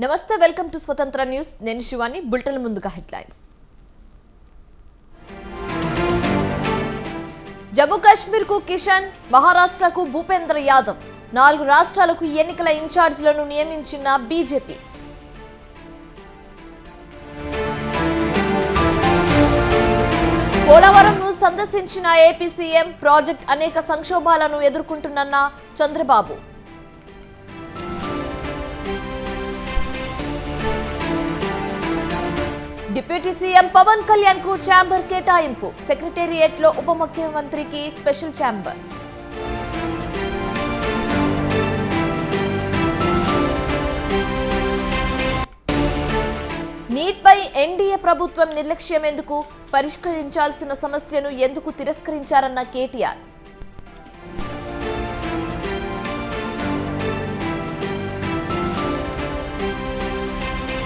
నమస్తే, welcome to స్వతంత్ర news. నేను శివాని. బులెటిన్ ముందుగా హెడ్లైన్స్. జమ్మూ కాశ్మీర్ కు కిషన్, మహారాష్ట్రకు భూపేంద్ర యాదవ్, 4 రాష్ట్రాలకు ఎన్నికల ఇన్ఛార్జీలను నియమించిన బీజేపీ. పోలవరంను సందర్శించిన ఏపీ సీఎం, ప్రాజెక్ట్ అనేక సంక్షోభాలను ఎదుర్కొంటున్న చంద్రబాబు. డిప్యూటీ సీఎం పవన్ కళ్యాణ్ కు ఛాంబర్ కేటాయింపు, సెక్రటేరియట్ లో ఉప ముఖ్యమంత్రికి స్పెషల్ ఛాంబర్. నీట్ పై ఎన్డీఏ ప్రభుత్వం నిర్లక్ష్యం ఎందుకు, పరిష్కరించాల్సిన సమస్యను ఎందుకు తిరస్కరించారన్న కేటీఆర్.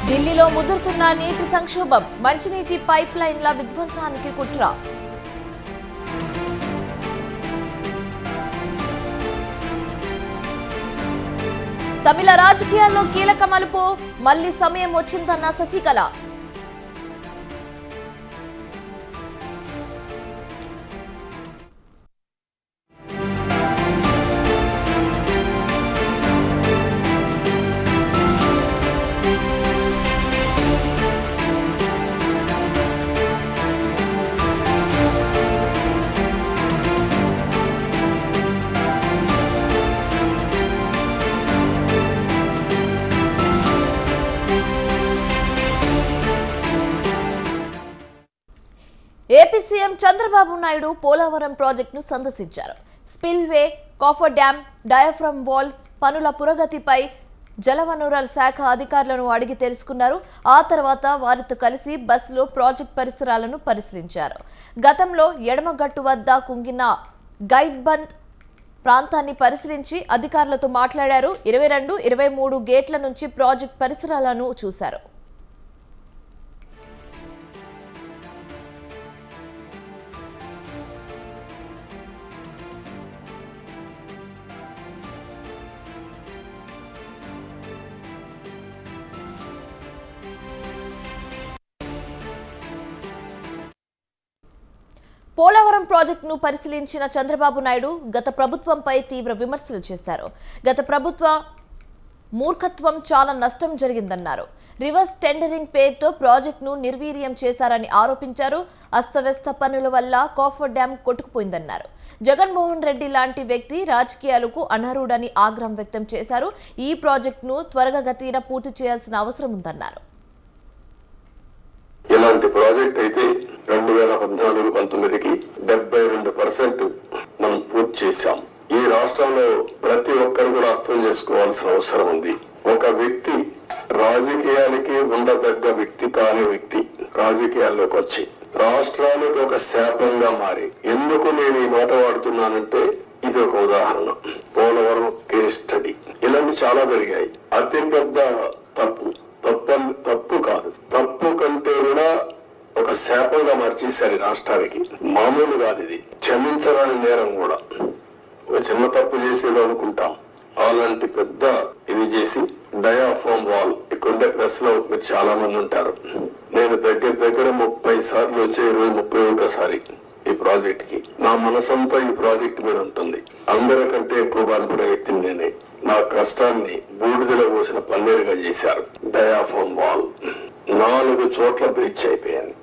ఢిల్లీలో ముదురుతున్న నీటి సంక్షోభం, మంచినీటి పైప్ లైన్ల విధ్వంసానికి కుట్ర. తమిళ రాజకీయాల్లో కీలక మలుపు, మళ్లీ సమయం వచ్చిందన్న శశికళ. ఏపీ సీఎం చంద్రబాబు నాయుడు పోలవరం ప్రాజెక్టును సందర్శించారు. Spillway, coffer dam, diaphragm wall పనుల పురోగతిపై జలవనరుల శాఖ అధికారులను అడిగి తెలుసుకున్నారు. ఆ తర్వాత వారితో కలిసి బస్సులో ప్రాజెక్ట్ పరిసరాలను పరిశీలించారు. గతంలో ఎడమగట్టు వద్ద కుంగిన గైడ్ బంద్ ప్రాంతాన్ని పరిశీలించి అధికారులతో మాట్లాడారు. 22, 23 గేట్ల నుంచి ప్రాజెక్ట్ పరిసరాలను చూశారు. పోలవరం ప్రాజెక్టును పరిశీలించిన చంద్రబాబు నాయుడు గత ప్రభుత్వంపై తీవ్ర విమర్శలు చేశారు. గత ప్రభుత్వ మూర్ఖత్వం, చాలా నష్టం జరిగిందన్నారు. రివర్స్ టెండరింగ్ పేరుతో ప్రాజెక్టును నిర్వీర్యం చేశారని ఆరోపించారు. అస్తవ్యస్త పనుల వల్ల కాఫర్ డ్యాం కొట్టుకుపోయిందన్నారు. జగన్మోహన్ రెడ్డి లాంటి వ్యక్తి రాజకీయాలకు అనర్హుడని ఆగ్రహం వ్యక్తం చేశారు. ఈ ప్రాజెక్టును త్వరగతిన పూర్తి చేయాల్సిన అవసరం ఉందన్నారు. ఇలాంటి ప్రాజెక్ట్ అయితే 2014-19కి 72% మనం పూర్తి చేశాం. ఈ రాష్ట్రంలో ప్రతి ఒక్కరు కూడా అర్థం చేసుకోవాల్సిన అవసరం ఉంది. ఒక వ్యక్తి రాజకీయాలకి ఉండదగ్గ వ్యక్తి కాని వ్యక్తి రాజకీయాల్లోకి వచ్చి రాష్ట్రానికి ఒక శాపంగా మారి, ఎందుకు నేను ఈ మాట వాడుతున్నానంటే ఇది ఒక ఉదాహరణ. పోలవరం కేస్ స్టడీ ఇలాంటి చాలా జరిగాయి. అతి పెద్ద తప్పు కాదు, తప్పు కంటే కూడా ఒక శాపంగా మార్చేశారు రాష్ట్రానికి. మామూలు కాదు ఇది, క్షమించరాని నేరం కూడా. ఒక చిన్న తప్పు చేసేది అనుకుంటాం, అలాంటి పెద్ద ఇది చేసి డయాఫ్రామ్ వాల్ ఇక్కడ ప్రెస్ లో మీరు చాలా మంది ఉంటారు. నేను దగ్గర 30 సార్లు వచ్చే 31సారి ఈ ప్రాజెక్ట్ కి నా మనసంతా ఈ ప్రాజెక్ట్ మీద ఉంటుంది. అందరికంటే ఎక్కువ బాధపడే వ్యక్తిని నేనే. నా కష్టాన్ని బూడిదలో పోసిన పన్నీరుగా చేశారు. డయాఫ్రామ్ వాల్ 4 చోట్ల బ్రీచ్ అయిపోయింది.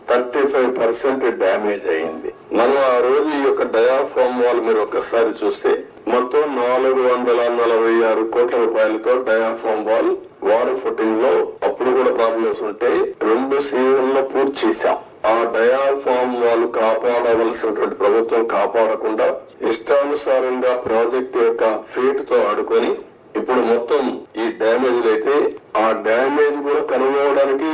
35% డ్యామేజ్ అయింది. మనం ఆ రోజు ఈ యొక్క డయాఫ్రామ్ వాల్ మీరు ఒక్కసారి చూస్తే మొత్తం 446 కోట్ల రూపాయలతో డయాఫ్రామ్ వాల్ వాటర్ ఫుటింగ్ లో అప్పుడు కూడా ప్రాబ్లమ్స్ ఉంటే 2 సీజన్లో పూర్తి చేశాం. ఆ డయాఫ్రామ్ వాల్ కాపాడవలసినటువంటి ప్రభుత్వం కాపాడకుండా ఇష్టానుసారంగా ప్రాజెక్ట్ యొక్క ఫేట్ తో ఆడుకొని ఇప్పుడు మొత్తం ఈ డ్యామేజ్ అయితే ఆ డ్యామేజ్ కూడా కనుగొనడానికి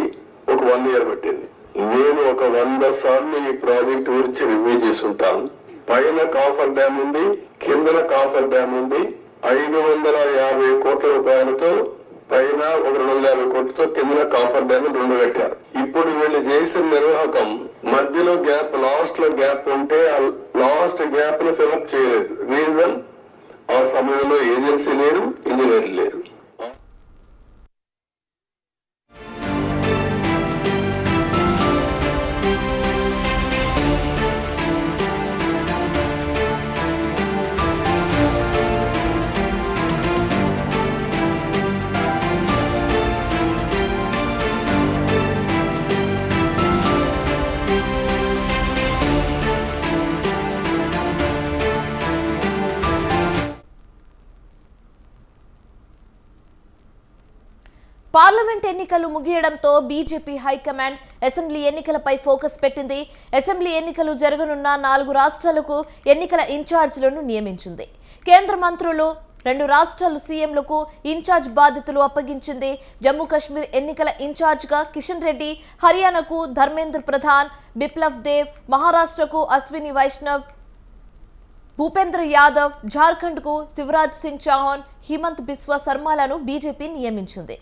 ఒక 1 year పట్టింది. నేను ఒక 100 సార్లు ఈ ప్రాజెక్ట్ గురించి రివ్యూ చేసి ఉంటాను. పైన కాఫర్ డ్యామ్ ఉంది, కిందన కాఫర్ డ్యామ్ ఉంది. 550 కోట్ల రూపాయలతో పైన ఒక 250 కోట్లతో కిందన కాఫర్ డ్యామ్ 2 కట్టారు. ఇప్పుడు వీళ్ళు చేసిన నిర్వాహకం మధ్యలో గ్యాప్, లాస్ట్ లో గ్యాప్ ఉంటే ఆ లాస్ట్ గ్యాప్ ను ఫిల్అప్ చేయలేదు. రీజన్ ఆ సమయంలో ఏజెన్సీ లేరు, ఇంజనీర్ లేరు. పార్లమెంట్ ఎన్నికలు ముగియడంతో బీజేపీ హైకమాండ్ అసెంబ్లీ ఎన్నికలపై ఫోకస్ పెట్టింది. అసెంబ్లీ ఎన్నికలు జరగనున్న 4 రాష్ట్రాలకు ఎన్నికల ఇన్ఛార్జీలను నియమించింది. కేంద్ర మంత్రులు 2 రాష్ట్రాలు సీఎంలకు ఇన్ఛార్జ్ బాధ్యతలు అప్పగించింది. జమ్మూ కాశ్మీర్ ఎన్నికల ఇన్ఛార్జ్గా కిషన్ రెడ్డి, హర్యానాకు ధర్మేంద్ర ప్రధాన్, బిప్లవ్ దేవ్, మహారాష్ట్రకు అశ్విని వైష్ణవ్, భూపేంద్ర యాదవ్, జార్ఖండ్కు శివరాజ్ సింగ్ చౌహాన్, హిమంత్ బిస్వా శర్మలను బీజేపీ నియమించింది.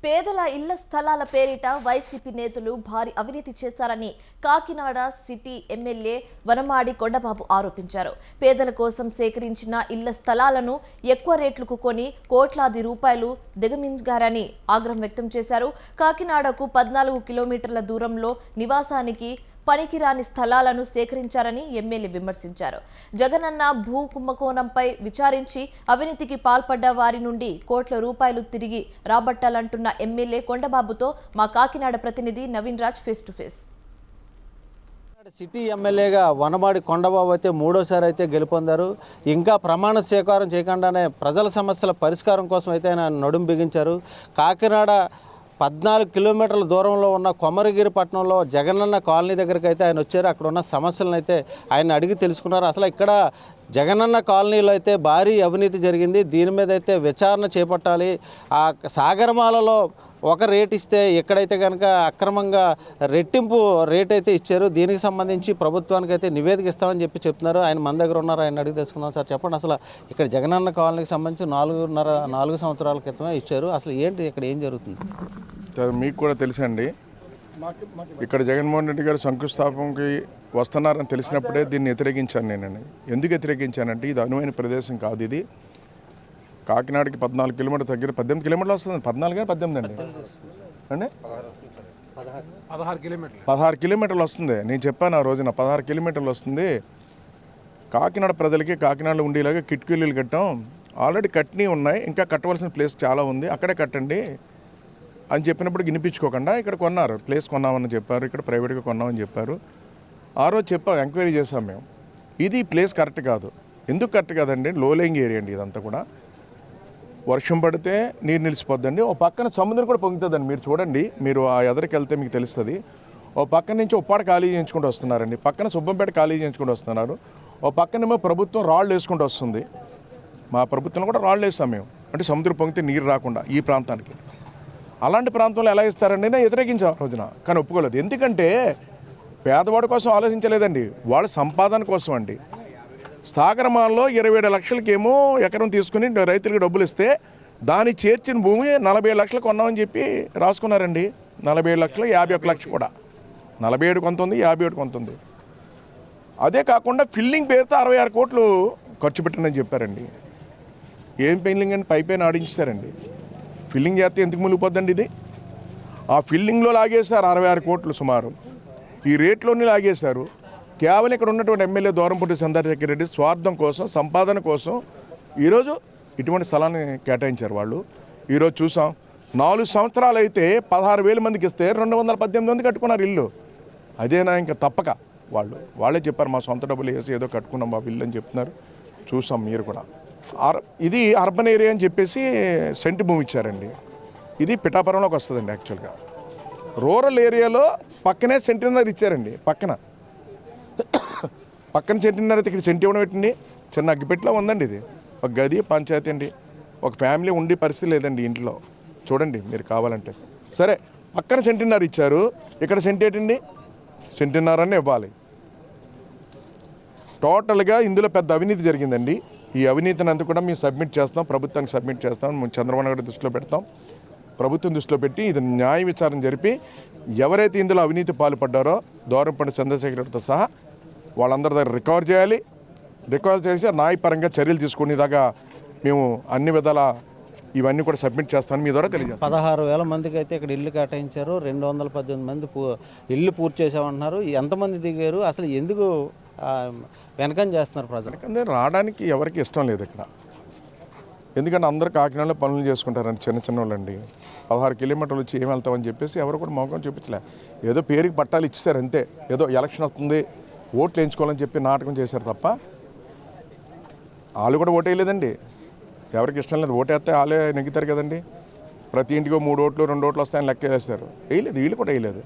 పేదల ఇళ్ల స్థలాల పేరిట వైసీపీ నేతలు భారీ అవినీతి చేశారని కాకినాడ సిటీ ఎమ్మెల్యే వనమాడి కొండబాబు ఆరోపించారు. పేదల కోసం సేకరించిన ఇళ్ల స్థలాలను ఎక్కువ రేట్లకు కొని కోట్లాది రూపాయలు దిగమింగారని ఆగ్రహం వ్యక్తం చేశారు. కాకినాడకు 14 కిలోమీటర్ల దూరంలో నివాసానికి పనికిరాని స్థలాలను సేకరించారని ఎమ్మెల్యే విమర్శించారు. జగనన్న భూ కుంభకోణంపై విచారించి అవినీతికి పాల్పడ్డ వారి నుండి కోట్ల రూపాయలు తిరిగి రాబట్టాలంటున్న ఎమ్మెల్యే కొండబాబుతో మా కాకినాడ ప్రతినిధి Naveen Raj face to face. City ఎమ్మెల్యేగా వనమాడి కొండబాబు అయితే 3వ అయితే గెలుపొందారు. ఇంకా ప్రమాణ స్వీకారం చేయకుండానే ప్రజల సమస్యల పరిష్కారం కోసం అయితే ఆయన నడుం బిగించారు. కాకినాడ 14 కిలోమీటర్ల దూరంలో ఉన్న కొమరగిరి పట్టణంలో జగనన్న కాలనీ దగ్గరికి అయితే ఆయన వచ్చారు. అక్కడ ఉన్న సమస్యలను అయితే ఆయన అడిగి తెలుసుకున్నారు. అసలు ఇక్కడ జగనన్న కాలనీలో అయితే భారీ అవినీతి జరిగింది, దీని మీద అయితే విచారణ చేపట్టాలి. ఆ సాగరమాలలో ఒక రేట్ ఇస్తే ఎక్కడైతే కనుక అక్రమంగా రెట్టింపు రేట్ అయితే ఇచ్చారు. దీనికి సంబంధించి ప్రభుత్వానికి అయితే నివేదిక ఇస్తామని చెప్తున్నారు. ఆయన మన దగ్గర ఉన్నారు, ఆయన అడిగి తెలుసుకుందాం. సార్ చెప్పండి, అసలు ఇక్కడ జగనన్న కాలనీకి సంబంధించి 4 సంవత్సరాల క్రితమే ఇచ్చారు. అసలు ఏంటి ఇక్కడ ఏం జరుగుతుంది? మీకు కూడా తెలుసండి, ఇక్కడ జగన్మోహన్ రెడ్డి గారు శంకుస్థాపనకి వస్తున్నారని తెలిసినప్పుడే దీన్ని వ్యతిరేకించాను. నేను ఎందుకు వ్యతిరేకించానంటే ఇది అనువైన ప్రదేశం కాదు. ఇది కాకినాడకి 14 కిలోమీటర్ దగ్గర 18 కిలోమీటర్లు వస్తుంది. 14 18 అండి 16 కిలోమీటర్లు వస్తుంది. నేను చెప్పాను ఆ రోజున 16 కిలోమీటర్లు వస్తుంది. కాకినాడ ప్రజలకి కాకినాడలో ఉండేలాగా కిటికీలు కట్టాం. ఆల్రెడీ కట్టినవి ఉన్నాయి, ఇంకా కట్టవలసిన ప్లేస్ చాలా ఉంది, అక్కడే కట్టండి అని చెప్పినప్పుడు వినిపించుకోకుండా ఇక్కడ కొన్నారు. ప్లేస్ కొన్నామని చెప్పారు, ఇక్కడ ప్రైవేట్గా కొన్నామని చెప్పారు. ఆ రోజు చెప్పాం, ఎంక్వైరీ చేసాం మేము. ఇది ప్లేస్ కరెక్ట్ కాదు. ఎందుకు కరెక్ట్ కాదండి? లోలేయింగ్ ఏరియా అండి ఇదంతా కూడా. వర్షం పడితే నీరు నిలిచిపోద్దండి. ఓ పక్కన సముద్రం కూడా పొంగుతుందండి. మీరు చూడండి, మీరు ఆ ఎదరికి వెళ్తే మీకు తెలుస్తుంది. ఓ పక్కన నుంచి ఉప్పాడ ఖాళీ చేయించుకుంటూ వస్తున్నారండి, పక్కన సుబ్బంపేట ఖాళీ చేయించుకుంటూ వస్తున్నారు. ఓ పక్కనేమో ప్రభుత్వం రాళ్ళు వేసుకుంటూ వస్తుంది. మా ప్రభుత్వం కూడా రాళ్ళు వేస్తాం మేము, అంటే సముద్రం పొంగితే నీరు రాకుండా ఈ ప్రాంతానికి. అలాంటి ప్రాంతంలో ఎలా ఇస్తారండి? నేను వ్యతిరేకించాను ఆ రోజున, కానీ ఒప్పుకోలేదు. ఎందుకంటే పేదవాడి కోసం ఆలోచించలేదండి, వాళ్ళ సంపాదన కోసం అండి. సాగరమాల్లో 27 లక్షలకేమో ఎకరం తీసుకుని రైతులకు డబ్బులు ఇస్తే దాన్ని చేర్చిన భూమి 47 లక్షలు కొన్నామని చెప్పి రాసుకున్నారండి. 47 లక్షలు, 51 లక్షలు కూడా. 47 కొంత ఉంది, 51 కొంత ఉంది. అదే కాకుండా ఫిల్లింగ్ పేరుతో 66 కోట్లు ఖర్చు పెట్టండి చెప్పారండి. ఏం ఫిల్లింగ్ అండి? పైపైన ఆడించారండి. ఫిల్లింగ్ చేస్తే ఎందుకు మునిగిపోద్దండి ఇది? ఆ ఫిల్లింగ్లో లాగేశారు 66 కోట్లు సుమారు. ఈ రేట్లోనే లాగేశారు. కేవలం ఇక్కడ ఉన్నటువంటి ఎమ్మెల్యే దూరంపూడి చంద్రశేఖర్ రెడ్డి స్వార్థం కోసం, సంపాదన కోసం ఈరోజు ఇటువంటి స్థలాన్ని కేటాయించారు వాళ్ళు. ఈరోజు చూసాం, 4 సంవత్సరాలు అయితే 16,000 మందికి ఇస్తే 218 మంది కట్టుకున్నారు ఇల్లు. అదేనా ఇంకా తప్పక? వాళ్ళే చెప్పారు, మా సొంత డబ్బులు వేసి ఏదో కట్టుకున్నాం మా ఇల్లు అని చెప్తున్నారు. చూసాం మీరు కూడా. ఇది అర్బన్ ఏరియా అని చెప్పేసి సెంటు భూమి ఇచ్చారండి. ఇది పిఠాపురంలోకి వస్తుందండి. యాక్చువల్గా రూరల్ ఏరియాలో పక్కనే సెంటిన్నర ఇచ్చారండి. పక్కన సెంటిన్నర అయితే ఇక్కడ సెంటి ఇవ్వడం పెట్టండి. చిన్న అగ్గిపెట్టిలో ఉందండి ఇది. ఒక గది పంచాయతీ అండి, ఒక ఫ్యామిలీ ఉండే పరిస్థితి లేదండి ఇంట్లో. చూడండి మీరు కావాలంటే. సరే, పక్కన సెంటిన్నర ఇచ్చారు, ఇక్కడ సెంటి ఏంటండి? సెంటిన్నరనే ఇవ్వాలి. టోటల్గా ఇందులో పెద్ద అవినీతి జరిగిందండి. ఈ అవినీతిని అంతా కూడా మేము సబ్మిట్ చేస్తాం, ప్రభుత్వానికి సబ్మిట్ చేస్తాం. చంద్రబాబు నాయుడు దృష్టిలో పెడతాం, ప్రభుత్వం దృష్టిలో పెట్టి ఇది న్యాయ విచారణ జరిపి ఎవరైతే ఇందులో అవినీతి పాల్పడ్డారో దూరంపూడి చంద్రశేఖర్ రెడ్డితో సహా వాళ్ళందరి దగ్గర రికవర్ చేయాలి. రికవర్ చేసి న్యాయపరంగా చర్యలు తీసుకునేదాకా మేము అన్ని విధాల ఇవన్నీ కూడా సబ్మిట్ చేస్తాను మీ ద్వారా తెలియజేస్తాను. 16,000 మందికి అయితే ఇక్కడ ఇల్లు కేటాయించారు. 218 మంది ఇల్లు పూర్తి చేసామంటున్నారు. ఎంతమంది దిగారు? అసలు ఎందుకు వెనకం చేస్తున్నారు ప్రజలు? ఎందుకంటే రావడానికి ఎవరికి ఇష్టం లేదు ఇక్కడ. ఎందుకంటే అందరూ కాకినాడలో పనులు చేసుకుంటారండి, చిన్న చిన్న వాళ్ళండి. 16 కిలోమీటర్లు వచ్చి ఏం వెళ్తామని చెప్పేసి ఎవరు కూడా మోకం చూపించలే. ఏదో పేరుకి పట్టాలు ఇచ్చారు అంతే. ఏదో ఎలక్షన్ వస్తుంది ఓట్లు వేయించుకోవాలని చెప్పి నాటకం చేశారు తప్ప వాళ్ళు కూడా ఓటేయలేదండి. ఎవరికి ఇష్టం లేదు. ఓటేస్తే వాళ్ళే నెగ్గుతారు కదండి. ప్రతి ఇంటికి 3 ఓట్లు 2 ఓట్లు వస్తాయని లెక్క వేస్తారు. వేయలేదు, వీళ్ళు కూడా వేయలేదు.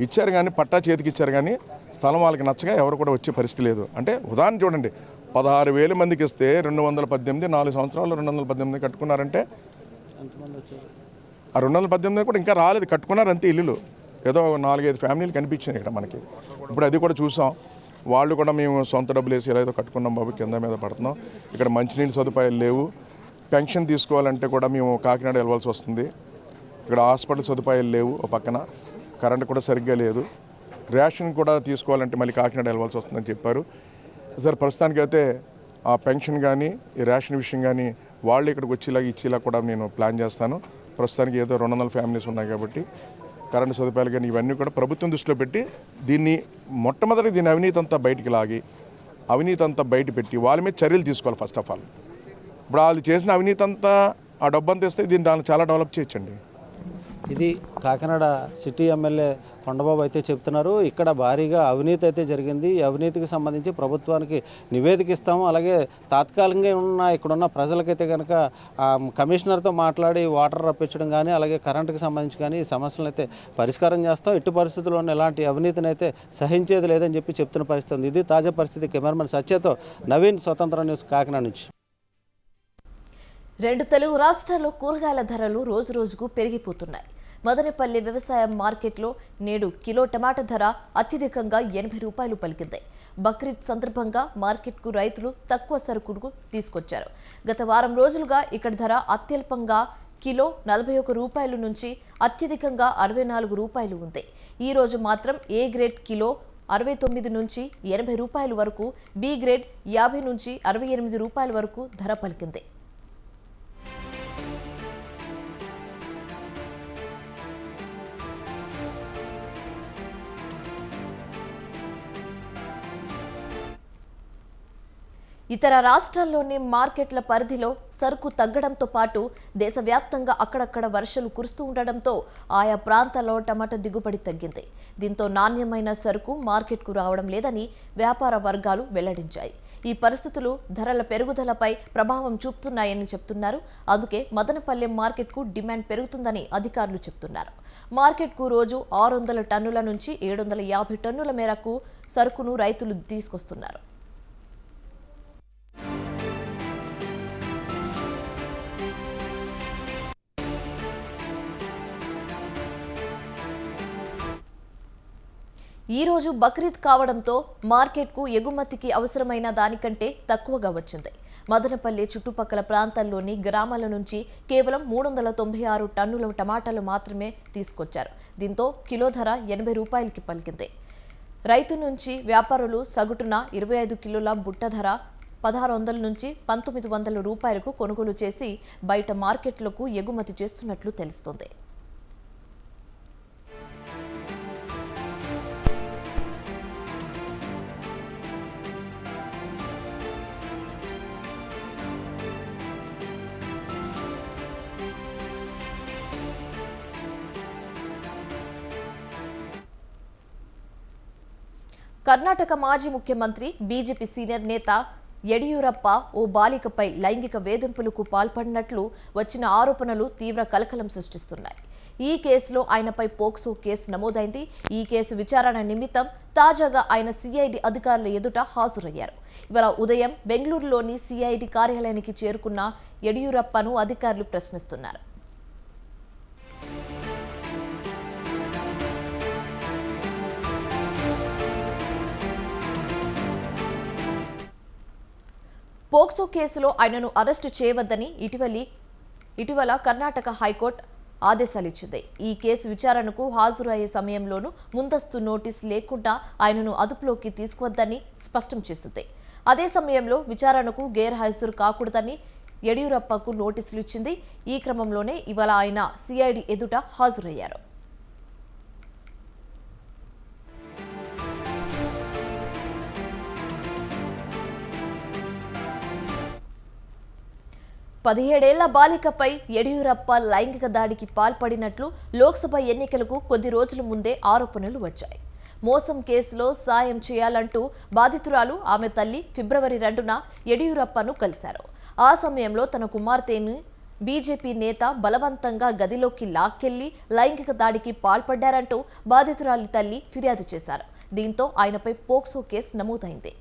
ఇచ్చారు కానీ పట్టా చేతికి ఇచ్చారు కానీ స్థలం వాళ్ళకి నచ్చగా ఎవరు కూడా వచ్చే పరిస్థితి లేదు. అంటే ఉదాహరణ చూడండి, 16,000 మందికి ఇస్తే 218 4 సంవత్సరాలు 218 కట్టుకున్నారంటే ఆ 218 కూడా ఇంకా రాలేదు, కట్టుకున్నారు అంతే ఇల్లులు. ఏదో 4-5 ఫ్యామిలీలు కనిపించాయి ఇక్కడ మనకి. ఇప్పుడు అది కూడా చూసాం. వాళ్ళు కూడా మేము సొంత డబ్బులు వేసి ఏదో కట్టుకున్నాం బాబు, కింద మీద పడుతున్నాం. ఇక్కడ మంచినీళ్ళు సదుపాయాలు లేవు. పెన్షన్ తీసుకోవాలంటే కూడా మేము కాకినాడ వెళ్ళవలసి వస్తుంది. ఇక్కడ హాస్పిటల్ సదుపాయాలు లేవు. ఒక పక్కన కరెంట్ కూడా సరిగ్గా లేదు. రేషన్ కూడా తీసుకోవాలంటే మళ్ళీ కాకినాడ వెళ్ళవలసి వస్తుందని చెప్పారు. సార్ ప్రస్తుతానికైతే ఆ పెన్షన్ కానీ ఈ రేషన్ విషయం కానీ వాళ్ళు ఇక్కడికి ఇచ్చేలా కూడా నేను ప్లాన్ చేస్తాను. ప్రస్తుతానికి ఏదో 200 ఫ్యామిలీస్ ఉన్నాయి కాబట్టి కరెంటు సదుపాయాలు కానీ ఇవన్నీ కూడా ప్రభుత్వం దృష్టిలో పెట్టి దీన్ని మొట్టమొదటి దీని అవినీతి అంతా బయటికి లాగి అవినీతి అంతా బయట పెట్టి వాళ్ళ మీద చర్యలు తీసుకోవాలి. ఫస్ట్ ఆఫ్ ఆల్ ఇప్పుడు వాళ్ళు చేసిన అవినీతి అంతా ఆ డబ్బంతా ఇస్తే దీన్ని చాలా డెవలప్ చేయొచ్చండి. ఇది కాకినాడ సిటీ ఎమ్మెల్యే కొండబాబు అయితే చెప్తున్నారు. ఇక్కడ భారీగా అవినీతి అయితే జరిగింది. ఈ అవినీతికి సంబంధించి ప్రభుత్వానికి నివేదిక ఇస్తాము. అలాగే తాత్కాలికంగా ఇక్కడున్న ప్రజలకైతే కనుక కమిషనర్తో మాట్లాడి వాటర్ రప్పించడం కానీ అలాగే కరెంటుకి సంబంధించి కానీ ఈ సమస్యలను అయితే పరిష్కారం చేస్తాం. ఎట్టి పరిస్థితుల్లోనే ఎలాంటి అవినీతిని అయితే సహించేది లేదని చెప్తున్న పరిస్థితి ఉంది. ఇది తాజా పరిస్థితి. కెమెరామెన్ సత్యతో నవీన్, స్వతంత్ర న్యూస్, కాకినాడ నుంచి. 2 తెలుగు రాష్ట్రాల్లో కూరగాయల ధరలు రోజురోజుకు పెరిగిపోతున్నాయి. మదనపల్లి వ్యవసాయ మార్కెట్లో నేడు కిలో టమాటా ధర అత్యధికంగా 80 రూపాయలు పలికింది. బక్రీద్ సందర్భంగా మార్కెట్కు రైతులు తక్కువ సరుకును తీసుకొచ్చారు. గత వారం రోజులుగా ఇక్కడ ధర అత్యల్పంగా కిలో 41 రూపాయల నుంచి అత్యధికంగా 64 రూపాయలు ఉంది. ఈ రోజు మాత్రం ఏ గ్రేడ్ కిలో 69 నుంచి 80 రూపాయల వరకు, బి గ్రేడ్ 50 నుంచి 68 రూపాయల వరకు ధర పలికింది. ఇతర రాష్ట్రాల్లోని మార్కెట్ల పరిధిలో సరుకు తగ్గడంతో పాటు దేశవ్యాప్తంగా అక్కడక్కడ వర్షాలు కురుస్తూ ఉండడంతో ఆయా ప్రాంతాల్లో టమాటా దిగుబడి తగ్గింది. దీంతో నాణ్యమైన సరుకు మార్కెట్కు రావడం లేదని వ్యాపార వర్గాలు వెల్లడించాయి. ఈ పరిస్థితులు ధరల పెరుగుదలపై ప్రభావం చూపుతున్నాయని చెప్తున్నారు. అందుకే మదనపల్లె మార్కెట్కు డిమాండ్ పెరుగుతుందని అధికారులు చెప్తున్నారు. మార్కెట్కు రోజు 600 టన్నుల నుంచి 750 టన్నుల మేరకు సరుకును రైతులు తీసుకొస్తున్నారు. ఈ రోజు బక్రీద్ కావడంతో మార్కెట్కు ఎగుమతికి అవసరమైన దానికంటే తక్కువగా వచ్చింది. మదనపల్లి చుట్టుపక్కల ప్రాంతాల్లోని గ్రామాల నుంచి కేవలం 396 టన్నుల టమాటాలు మాత్రమే తీసుకొచ్చారు. దీంతో కిలో ధర 80 రూపాయలకి పలికింది. రైతు నుంచి వ్యాపారులు సగటున 25 కిలోల బుట్ట ధర 1600 నుంచి 1900 రూపాయలకు కొనుగోలు చేసి బయట మార్కెట్లకు ఎగుమతి చేస్తున్నట్లు తెలుస్తోంది. కర్ణాటక మాజీ ముఖ్యమంత్రి బీజేపీ సీనియర్ నేత యడియూరప్ప ఓ బాలికపై లైంగిక వేధింపులకు పాల్పడినట్లు వచ్చిన ఆరోపణలు తీవ్ర కలకలం సృష్టిస్తున్నాయి. ఈ కేసులో ఆయనపై పోక్సో కేసు నమోదైంది. ఈ కేసు విచారణ నిమిత్తం తాజాగా ఆయన సిఐడి అధికారుల ఎదుట హాజరయ్యారు. ఇవాళ ఉదయం బెంగళూరులోని సిఐడి కార్యాలయానికి చేరుకున్న యడియూరప్పను అధికారులు ప్రశ్నిస్తున్నారు. పోక్సో కేసులో ఆయనను అరెస్టు చేయవద్దని ఇటీవల కర్ణాటక హైకోర్టు ఆదేశాలిచ్చింది. ఈ కేసు విచారణకు హాజరు అయ్యే సమయంలోనూ ముందస్తు నోటీసు లేకుండా ఆయనను అదుపులోకి తీసుకువద్దని స్పష్టం చేసింది. అదే సమయంలో విచారణకు గైర్హాజరు కాకూడదని యడియూరప్పకు నోటీసులు ఇచ్చింది. ఈ క్రమంలోనే ఇవాళ ఆయన సిఐడి ఎదుట హాజరయ్యారు. పదిహేడేళ్ల బాలికపై యడియూరప్ప లైంగిక దాడికి పాల్పడినట్లు లోక్సభ ఎన్నికలకు కొద్ది రోజుల ముందే ఆరోపణలు వచ్చాయి. మోసం కేసులో సాయం చేయాలంటూ బాధితురాలు ఆమె తల్లి ఫిబ్రవరి 2న యడియూరప్పను కలిశారు. ఆ సమయంలో తన కుమార్తెను బీజేపీ నేత బలవంతంగా గదిలోకి లాక్కెళ్లి లైంగిక దాడికి పాల్పడ్డారంటూ బాధితురాలి తల్లి ఫిర్యాదు చేశారు. దీంతో ఆయనపై పోక్సో కేసు నమోదైంది.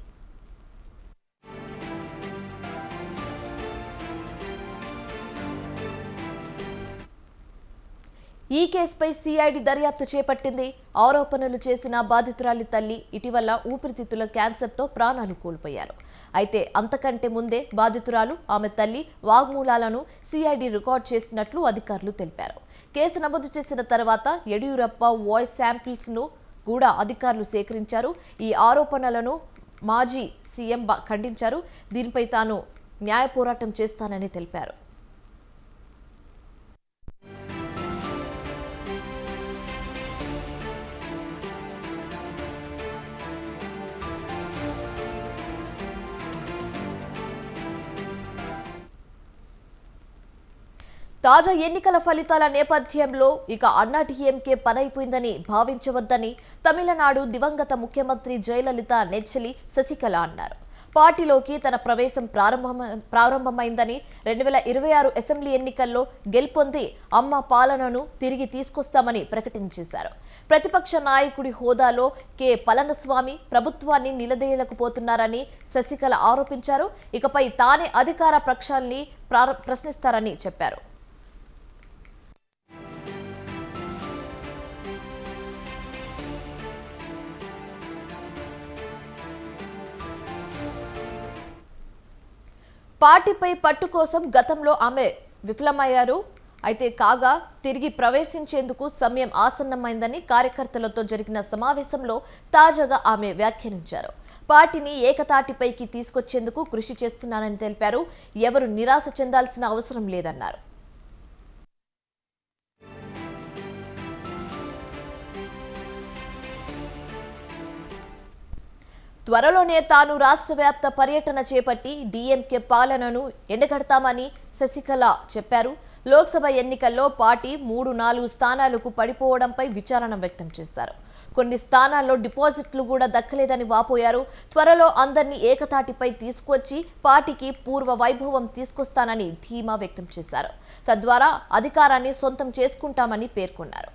ఈ కేసుపై సిఐడి దర్యాప్తు చేపట్టింది. ఆరోపణలు చేసిన బాధితురాలి తల్లి ఇటీవల ఊపిరితిత్తుల క్యాన్సర్తో ప్రాణాలు కోల్పోయారు. అయితే అంతకంటే ముందే బాధితురాలు ఆమె తల్లి వాగ్మూలాలను సిఐడి రికార్డ్ చేసినట్లు అధికారులు తెలిపారు. కేసు నమోదు చేసిన తర్వాత యడియూరప్ప వాయిస్ శాంపిల్స్ ను కూడా అధికారులు సేకరించారు. ఈ ఆరోపణలను మాజీ సీఎం ఖండించారు. దీనిపై తాను న్యాయ పోరాటం చేస్తానని తెలిపారు. తాజా ఎన్నికల ఫలితాల నేపథ్యంలో ఇక అన్నాడీఎంకే పనైపోయిందని భావించవద్దని తమిళనాడు దివంగత ముఖ్యమంత్రి జయలలిత నెచ్చెలి శశికళ అన్నారు. పార్టీలోకి తన ప్రవేశం ప్రారంభమైందని 2026 అసెంబ్లీ ఎన్నికల్లో గెలుపొంది అమ్మ పాలనను తిరిగి తీసుకొస్తామని ప్రకటించేశారు. ప్రతిపక్ష నాయకుడి హోదాలో కె పళనిస్వామి ప్రభుత్వాన్ని నిలదీయలేకపోతున్నారని శశికళ ఆరోపించారు. ఇకపై తానే అధికార పక్షాన్ని ప్రశ్నిస్తారని చెప్పారు. పార్టీపై పట్టు కోసం గతంలో ఆమె విఫలమయ్యారు. అయితే కాగా తిరిగి ప్రవేశించేందుకు సమయం ఆసన్నమైందని కార్యకర్తలతో జరిగిన సమావేశంలో తాజాగా ఆమె వ్యాఖ్యానించారు. పార్టీని ఏకతాటిపైకి తీసుకొచ్చేందుకు కృషి చేస్తున్నానని తెలిపారు. ఎవరు నిరాశ చెందాల్సిన అవసరం లేదన్నారు. త్వరలోనే తాను రాష్ట్ర వ్యాప్త పర్యటన చేపట్టి డీఎంకే పాలనను ఎండగడతామని శశికళ చెప్పారు. లోక్సభ ఎన్నికల్లో పార్టీ 3-4 స్థానాలకు పడిపోవడంపై విచారణ వ్యక్తం చేశారు. కొన్ని స్థానాల్లో డిపాజిట్లు కూడా దక్కలేదని వాపోయారు. త్వరలో అందరినీ ఏకతాటిపై తీసుకొచ్చి పార్టీకి పూర్వ వైభవం తీసుకొస్తానని ధీమా వ్యక్తం చేశారు. తద్వారా అధికారాన్ని సొంతం చేసుకుంటామని పేర్కొన్నారు.